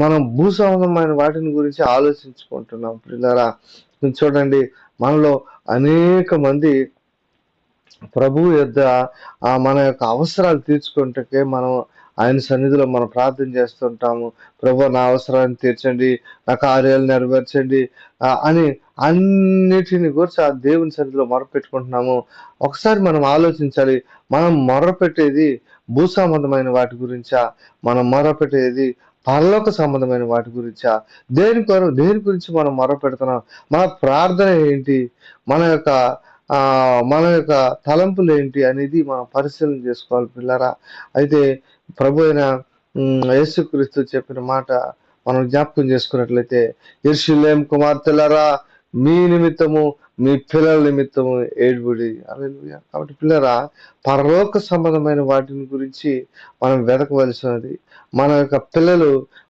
మనం భూ సంబంధమైన వాటిని గురించి ఆలోచించుకుంటున్నాం పిల్లరా. చూడండి, మనలో అనేక మంది ప్రభువు యొద్ద మన యొక్క అవసరాలు తీర్చుకుంటకే మనం ఆయన సన్నిధిలో మనం ప్రార్థన చేస్తుంటాము. ప్రభు నా అవసరాన్ని తీర్చండి, నా కార్యాలు నెరవేర్చండి అని అన్నిటిని గురించి ఆ దేవుని సన్నిధిలో మొరపెట్టుకుంటున్నాము. ఒకసారి మనం ఆలోచించాలి, మనం మొర్రపెట్టేది భూ సంబంధమైన వాటి గురించా, మనం మొర్రపెట్టేది పరలోక సంబంధమైన వాటి గురించా? దేని గురించి మనం మొర్రపెడుతున్నాం? మన ప్రార్థన ఏంటి? మన యొక్క మన యొక్క తలంపులేంటి అనేది మనం పరిశీలన చేసుకోవాలి పిల్లరా. అయితే ప్రభు అయిన యేసుక్రీస్తు చెప్పిన మాట మనం జ్ఞాపకం చేసుకున్నట్లయితే, యెరూషలేము కుమార్తెలారా, మీ నిమిత్తము మీ పిల్లల నిమిత్తము ఏడ్బుడి. హల్లెలూయా. కాబట్టి పిల్లరా, పరలోక సంబంధమైన వాటిని గురించి మనం వెతకవలసినది. మన యొక్క పిల్లలు